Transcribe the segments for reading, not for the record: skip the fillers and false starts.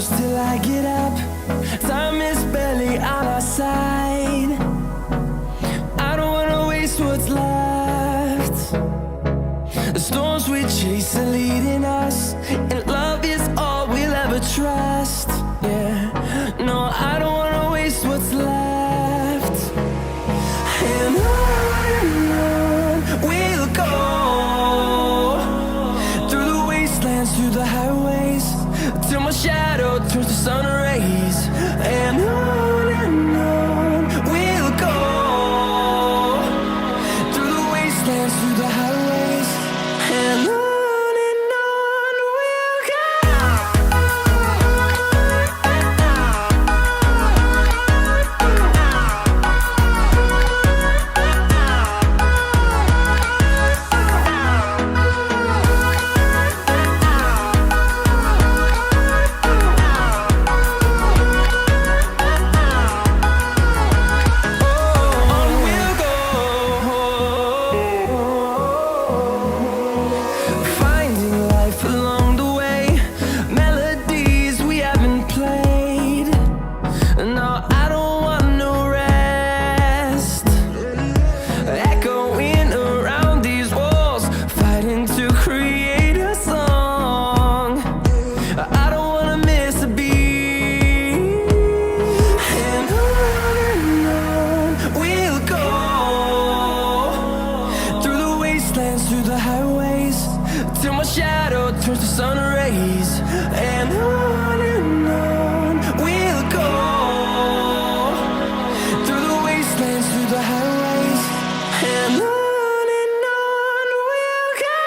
close till I get up. Time is barely on our side. I don't wanna waste what's left. The storms we chase are leading us, and love is all we'll ever trust. Yeah, no, I don't wanna waste what's left. And on we'll go, through the wastelands, through the highways, till my shadow turns to sun rays. And on we'll go, through the wastelands, through the highways, and on we'll go. Through the highways, till my shadow turns to sun rays. And on we'll go, through the wastelands, through the highways, and on we'll go.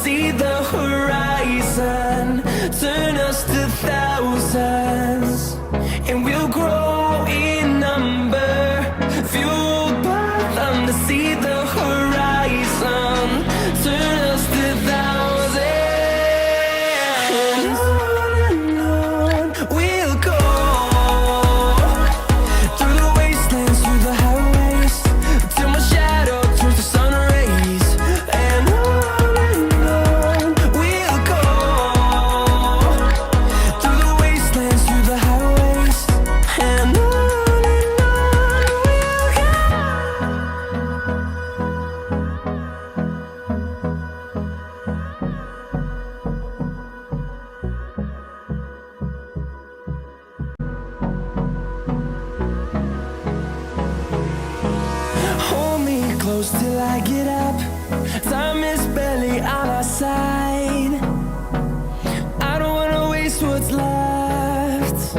See the horizon, turn us to thousands, and we'll grow in number, fueled by them to see the horizon, turn us to thousands, and on we'll go, through the wastelands, through the highways, till my shadow turns to sun rays. And close till I get up. Time is barely on our side. I don't wanna waste what's left.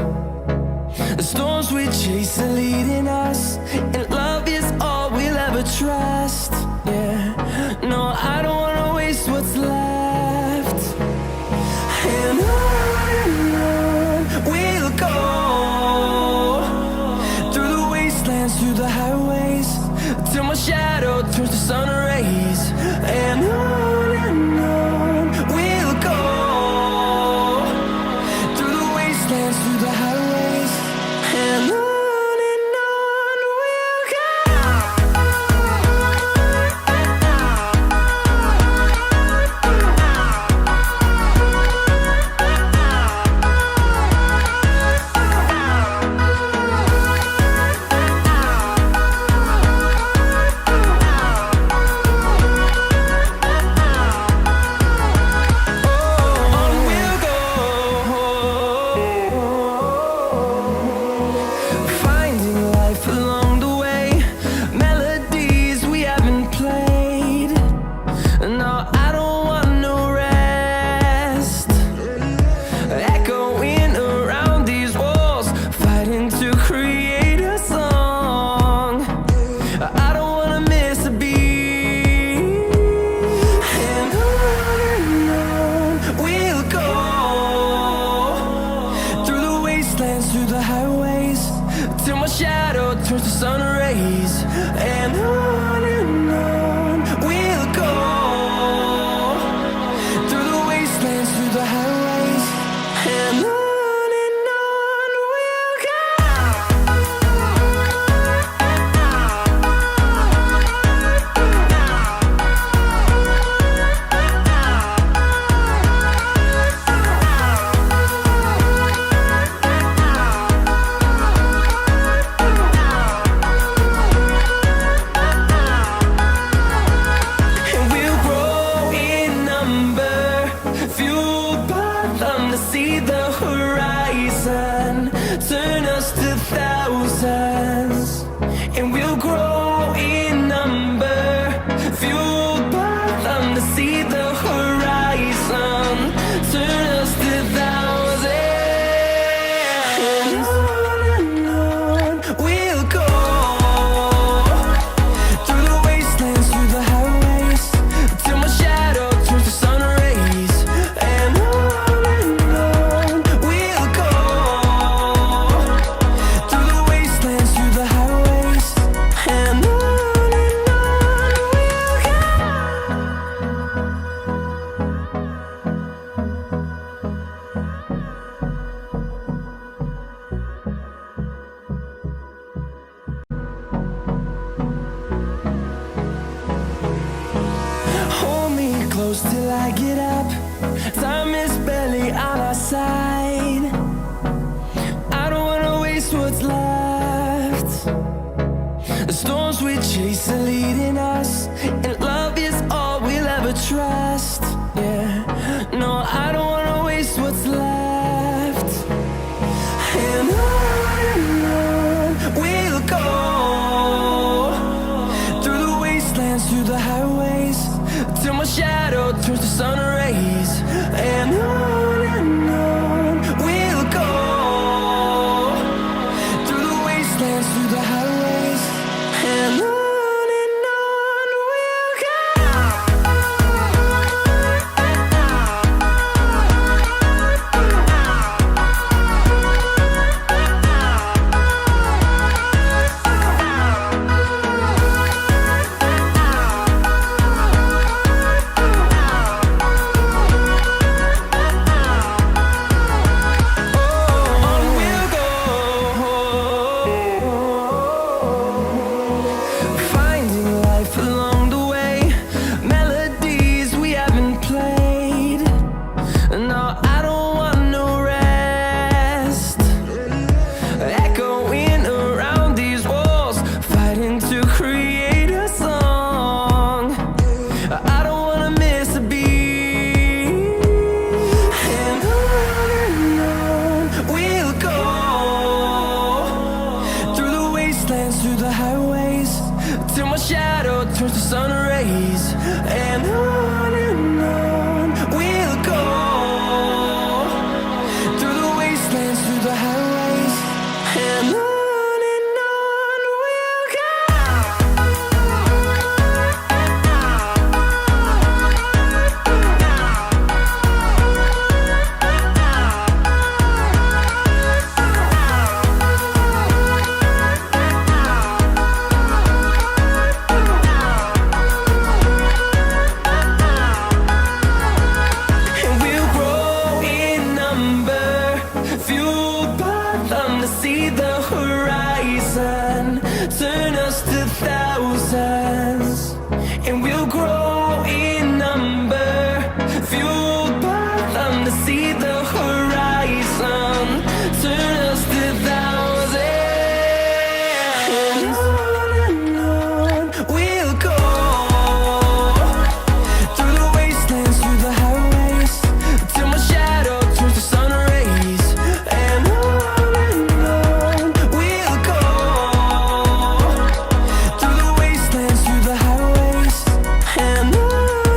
The storms we chase are leading us, and love is all we'll ever trust. Yeah, no, I don't wanna waste what's left. And on we'll go, through the wastelands, through the highways, till my shadow turns to sun rays. And on we'll go, through the wastelands, through the highways, and on we'll go. to see the horizon, turn us to thousands, and we'll grow in number, fueled by them to see the horizon, turn us to thousands, and on we'll go, through the wastelands, through the highways, till my shadow turns to sun rays, and on we'll go, through the wastelands, through the highways, and on we'll go. Hold me close till I get up. Time is barely on our side. I don't wanna waste what's left. The storms we chase are leading us, and love is all we'll ever trust. Yeah, no, I don't wanna waste what's left. And on we'll go, through the wastelands, through the highways, till my shadow turns to sun rays, and on we'll go, through the wastelands, through the highways, and on we'll go. Finding life along the way, melodies we haven't played. No, I don't want no rest. Echoing around these walls, fighting to create a song. I don't wanna miss a beat. And on we'll go, through the wastelands, through the highways, till my shadow turns to sun rays, and on we'll go, through the wastelands, through the highways, and on we'll go. And we'll grow in number, fueled by them to see the horizon, turn us to thousands, and we'll grow in number, fueled by them to see the horizon, turn us to thousands, and on we'll go, through the wastelands, through the highways, till my shadow turns to sun rays, and on we'll go, through the wastelands, through the highways, and on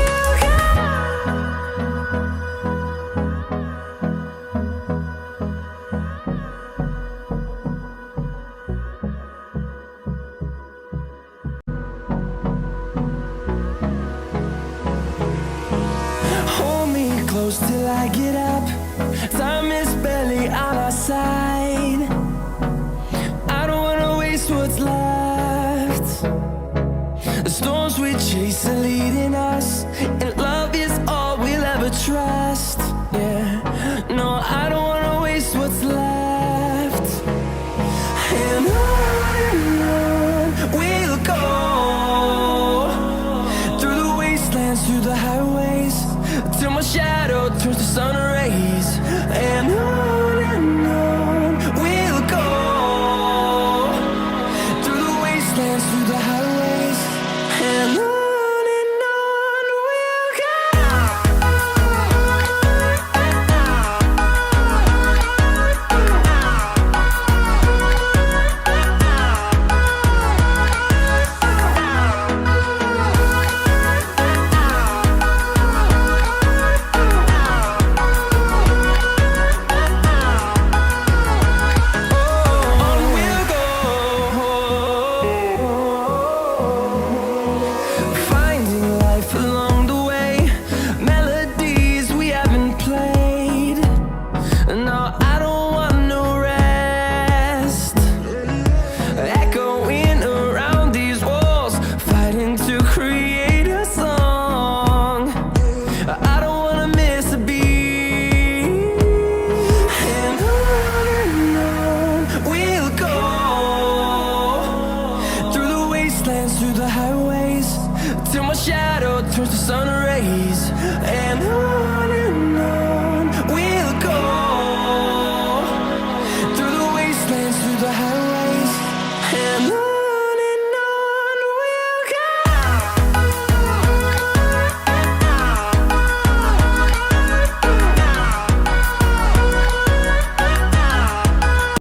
we'll go. Hold me close till I get up. Time is barely on our side. I don't wanna waste what's left. The storms we chase are leading us, and love is all we'll ever trust. Yeah, no, I don't wanna waste what's left. And on we'll go, through the wastelands, through the highways, till my shadow turns to sun rays, and on